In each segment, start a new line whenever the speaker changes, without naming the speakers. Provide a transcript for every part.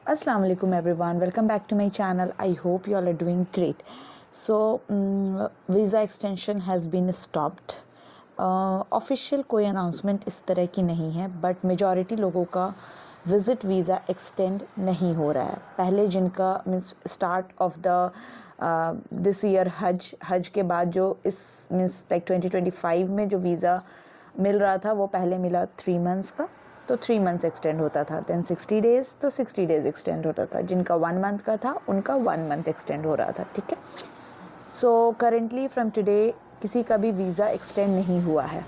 Assalamu alaikum everyone, welcome back to my channel. I hope you all are doing great. So visa extension has been stopped. Official कोई announcement इस तरह की नहीं है, but majority लोगों का visit visa extend नहीं हो रहा है। पहले जिनका means start of the this year हज के बाद जो इस मीन्स लाइक 2025 में जो वीज़ा मिल रहा था वो पहले मिला 3 मंथ्स का, तो 3 मंथ्स एक्सटेंड होता था, देन 60 डेज़ तो 60 डेज़ एक्सटेंड होता था। जिनका 1 मंथ का था उनका 1 मंथ एक्सटेंड हो रहा था। ठीक है, सो करेंटली फ्रॉम टुडे किसी का भी वीज़ा एक्सटेंड नहीं हुआ है।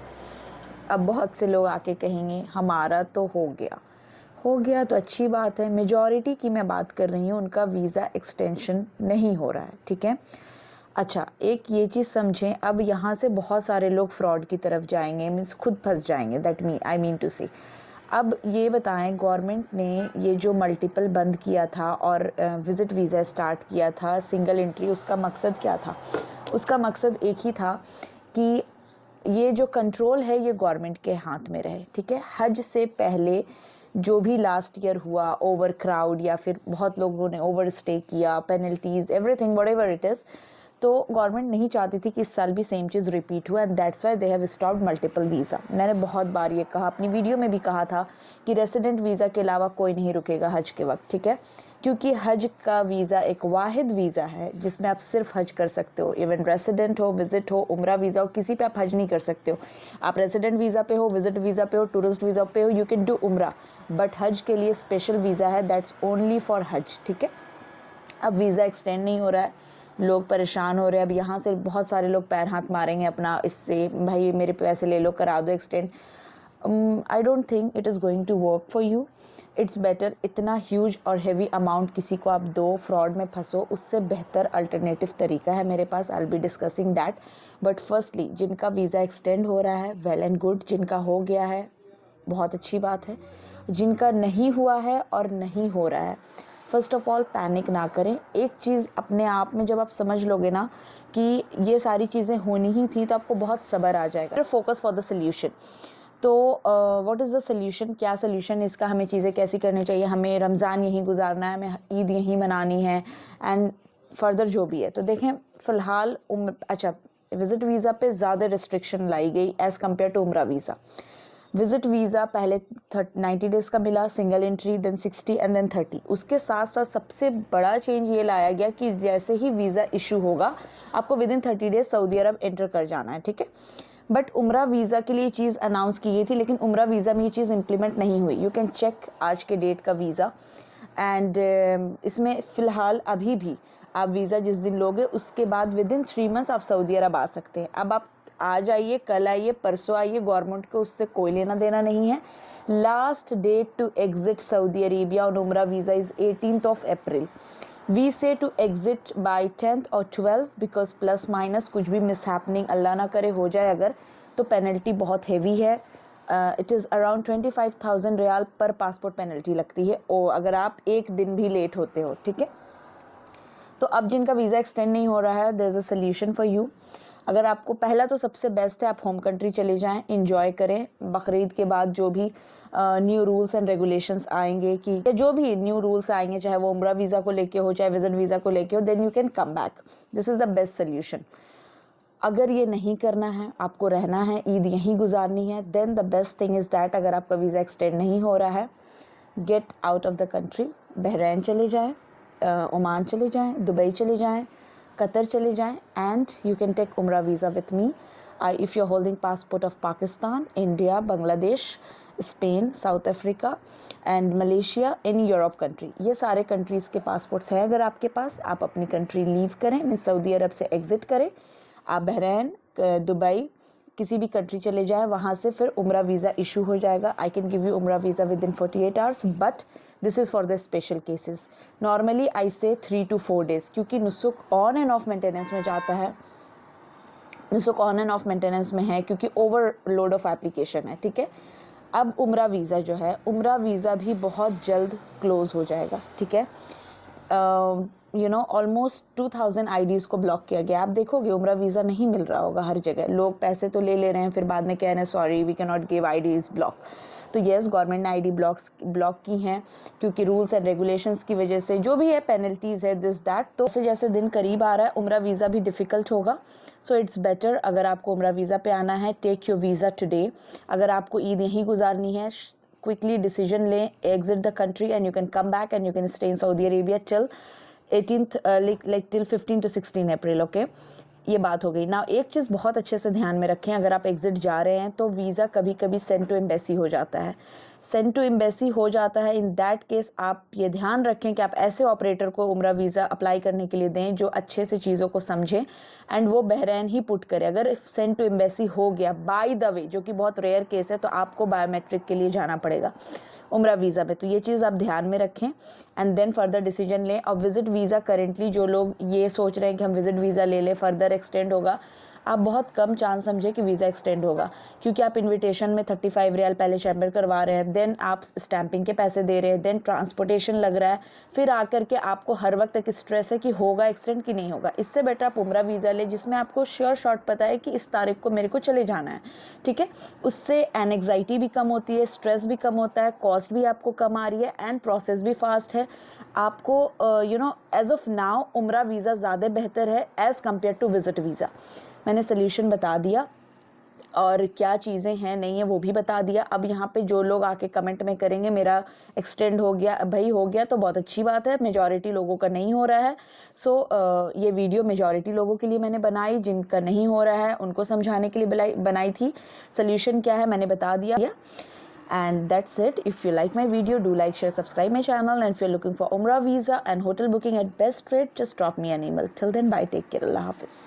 अब बहुत से लोग आके कहेंगे हमारा तो हो गया तो अच्छी बात है। मेजॉरिटी की मैं बात कर रही हूँ, उनका वीज़ा एक्सटेंशन नहीं हो रहा है। ठीक है, अच्छा एक ये चीज़ समझें, अब यहाँ से बहुत सारे लोग फ्रॉड की तरफ जाएंगे, मीन्स खुद फंस जाएंगे। दैट आई मीन टू से अब ये बताएं, गवर्नमेंट ने ये जो मल्टीपल बंद किया था और विज़िट वीज़ा स्टार्ट किया था सिंगल एंट्री, उसका मकसद क्या था? उसका मकसद एक ही था कि ये जो कंट्रोल है ये गवर्नमेंट के हाथ में रहे। ठीक है, हज से पहले जो भी लास्ट ईयर हुआ, ओवर क्राउड या फिर बहुत लोगों ने ओवर स्टे किया, penalties, everything whatever it is, तो गवर्नमेंट नहीं चाहती थी कि इस साल भी सेम चीज़ रिपीट हुआ, and that's why they have stopped multiple visa. मैंने बहुत बार ये कहा, अपनी वीडियो में भी कहा था कि रेसिडेंट वीज़ा के अलावा कोई नहीं रुकेगा हज के वक्त। ठीक है, क्योंकि हज का वीज़ा एक वाहिद वीज़ा है जिसमें आप सिर्फ हज कर सकते हो। इवन रेसिडेंट हो, विजिट हो, उम्रा वीज़ा हो, किसी पे आप हज नहीं कर सकते हो। आप रेसिडेंट वीज़ा पे हो, विजिट वीज़ा पे हो, टूरिस्ट वीज़ा पे हो, यू कैन डू उम्रा, बट हज के लिए स्पेशल वीज़ा है, दैट्स ओनली फॉर हज। ठीक है, अब वीज़ा एक्सटेंड नहीं हो रहा है, लोग परेशान हो रहे हैं। अब यहाँ से बहुत सारे लोग पैर हाथ मारेंगे अपना, इससे भाई मेरे पैसे ले लो, करा दो extend. I don't think it is going to work for you. It's better इतना ह्यूज और हेवी अमाउंट किसी को आप दो, फ्रॉड में फंसो, उससे बेहतर अल्टरनेटिव तरीका है मेरे पास। I will be discussing that. But firstly जिनका वीज़ा एक्सटेंड हो रहा है, वेल एंड गुड। जिनका हो गया है बहुत अच्छी बात है। जिनका नहीं हुआ है और नहीं हो रहा है, फर्स्ट ऑफ ऑल पैनिक ना करें। एक चीज़ अपने आप में जब आप समझ लोगे ना कि ये सारी चीज़ें होनी ही थी, तो आपको बहुत सब्र आ जाएगा। Focus for the solution. तो व्हाट इज़ द सोल्यूशन? क्या सोल्यूशन इसका? हमें चीज़ें कैसी करनी चाहिए? हमें रमज़ान यहीं गुजारना है, हमें ईद यहीं मनानी है, एंड फर्दर जो भी है। तो देखें फ़िलहाल अच्छा, विज़िट वीज़ा पे ज़्यादा रिस्ट्रिक्शन लाई गई एज़ कम्पेयर टू उम्रा वीज़ा। विजिट वीज़ा पहले 90 डेज़ का मिला single entry, then 60 and then 30। उसके साथ साथ सबसे बड़ा चेंज ये लाया गया कि जैसे ही वीज़ा इशू होगा आपको with in 30 days Saudi Arab enter कर जाना है। ठीक है, बट उम्रा वीज़ा के लिए चीज़ अनाउंस की गई थी, लेकिन उम्रा वीज़ा में ये चीज़ इंप्लीमेंट नहीं हुई। यू कैन चेक आज के डेट का वीज़ा, एंड इसमें फ़िलहाल अभी भी आप वीज़ा जिस दिन लोगे उसके बाद विद इन 3 मंथ्स आप सऊदी अरब आ सकते हैं। अब आप आज आइए, कल आइए, परसों आइए, गवर्नमेंट को उससे कोई लेना देना नहीं है। Last date to exit Saudi Arabia on Umrah visa is 18th of April. We say to exit by 10th और 12th, बिकॉज प्लस माइनस कुछ भी मिस हैपनिंग अल्लाह ना करे हो जाए अगर, तो पेनल्टी बहुत हैवी है। इट इज़ अराउंड 25,000 रियाल पर पासपोर्ट पेनल्टी लगती है, और अगर आप एक दिन भी लेट होते हो। ठीक है, तो अब जिनका वीज़ा एक्सटेंड नहीं हो रहा है, there is a solution for you. अगर आपको, पहला तो सबसे बेस्ट है आप होम कंट्री चले जाएं, इंजॉय करें। बकरीद के बाद जो भी न्यू रूल्स एंड रेगुलेशंस आएंगे, कि जो भी न्यू रूल्स आएंगे, चाहे वो उम्रा वीज़ा को लेके हो, चाहे विजिट वीज़ा को लेके हो, then you can come back. This is the best solution. अगर ये नहीं करना है, आपको रहना है, ईद यहीं गुजारनी है, then the best thing is that, अगर आपका वीज़ा एक्सटेंड नहीं हो रहा है, get out of the country. Bahrain चले जाएँ, ओमान चले जाएँ, दुबई चले जाएँ, कतर चले जाएँ, एंड यू कैन टेक उम्रा visa with me if you are holding passport of Pakistan, India, Bangladesh, Spain, South Africa and Malaysia, any Europe country. ये सारे कंट्रीज़ के पासपोर्ट्स हैं अगर आपके पास, आप अपनी कंट्री लीव करें, मीन सऊदी अरब से एग्ज़िट करें, आप बहरैन, दुबई, किसी भी कंट्री चले जाएँ, वहाँ से फिर उम्रा वीज़ा इशू हो जाएगा। आई कैन गिव यू उम्रा visa with in 48 hours, but this is for the special cases. Normally I से 3 to 4 डेज़, क्योंकि नुसुक ऑन एंड ऑफ मेंटेनेंस में जाता है। नुसुक ऑन एंड ऑफ मेंटेनेंस में है क्योंकि ओवरलोड ऑफ एप्लीकेशन है। ठीक है, अब उम्रा वीज़ा जो है, उम्रा वीज़ा भी बहुत जल्द क्लोज़ हो जाएगा। ठीक है, ऑलमोस्ट 2000 आईडीज़ को ब्लॉक किया गया। आप देखोगे उम्रा वीज़ा नहीं मिल रहा होगा हर जगह, लोग पैसे तो ले रहे हैं, फिर बाद में कह रहे हैं sorry we can not give IDs block. तो येस, गवर्नमेंट ने आईडी ब्लॉक की हैं क्योंकि रूल्स एंड रेगुलेशंस की वजह से, जो भी है पेनल्टीज़ है दिस दैट। तो जैसे जैसे दिन करीब आ रहा है उम्रा वीज़ा भी डिफ़िकल्ट होगा। सो इट्स बेटर, अगर आपको उम्रा वीज़ा पे आना है, टेक योर वीज़ा टुडे। अगर आपको ईद यहीं गुजारनी है, क्विकली डिसीजन लें, exit the country and you can come back and you can stay in Saudi Arabia till 18th till 15 to 16 April. Okay, ये बात हो गई ना। एक चीज़ बहुत अच्छे से ध्यान में रखें, अगर आप एग्जिट जा रहे हैं तो वीज़ा कभी कभी सेंड टू एम्बेसी हो जाता है। सेंड टू एम्बेसी हो जाता है, इन दैट केस आप ये ध्यान रखें कि आप ऐसे ऑपरेटर को उम्रा वीज़ा अप्लाई करने के लिए दें जो अच्छे से चीज़ों को समझें एंड वो बहरैन ही पुट करे। अगर सेंड टू एम्बेसी हो गया बाय द वे, जो कि बहुत रेयर केस है, तो आपको बायोमेट्रिक के लिए जाना पड़ेगा उम्रा वीज़ा में। तो ये चीज़ आप ध्यान में रखें एंड देन फर्दर डिसीजन लें। और विजिट वीज़ा करेंटली जो लोग ये सोच रहे हैं कि हम विजिट वीज़ा ले लें, फर्दर एक्सटेंड होगा, आप बहुत कम चांस समझे कि वीज़ा एक्सटेंड होगा, क्योंकि आप इनविटेशन में 35 रियाल पहले चैम्बर करवा रहे हैं, देन आप स्टैंपिंग के पैसे दे रहे हैं, देन ट्रांसपोर्टेशन लग रहा है, फिर आकर के आपको हर वक्त एक स्ट्रेस है कि होगा एक्सटेंड कि नहीं होगा। इससे बेटर आप उम्रा वीज़ा ले जिसमें आपको श्योर शॉर्ट पता है कि इस तारीख को मेरे को चले जाना है, ठीक है। उससे एनग्जाइटी भी कम होती है, स्ट्रेस भी कम होता है, कॉस्ट भी आपको कम आ रही है एंड प्रोसेस भी फास्ट है। आपको एज ऑफ नाउ उम्रा वीज़ा ज़्यादा बेहतर है as compare to visit visa. मैंने सोल्यूशन बता दिया और क्या चीज़ें हैं नहीं है वो भी बता दिया। अब यहाँ पे जो लोग आके कमेंट में करेंगे मेरा एक्सटेंड हो गया, भाई हो गया तो बहुत अच्छी बात है, मेजॉरिटी लोगों का नहीं हो रहा है। सो ये वीडियो मेजॉरिटी लोगों के लिए मैंने बनाई, जिनका नहीं हो रहा है उनको समझाने के लिए बनाई थी। सोल्यूशन क्या है मैंने बता दिया। And that's it. If you like my video, do like, share, subscribe my channel. And if you're looking for Umrah visa and hotel booking at best rate, just drop me an email. Till then, bye, take care, Allah Hafiz.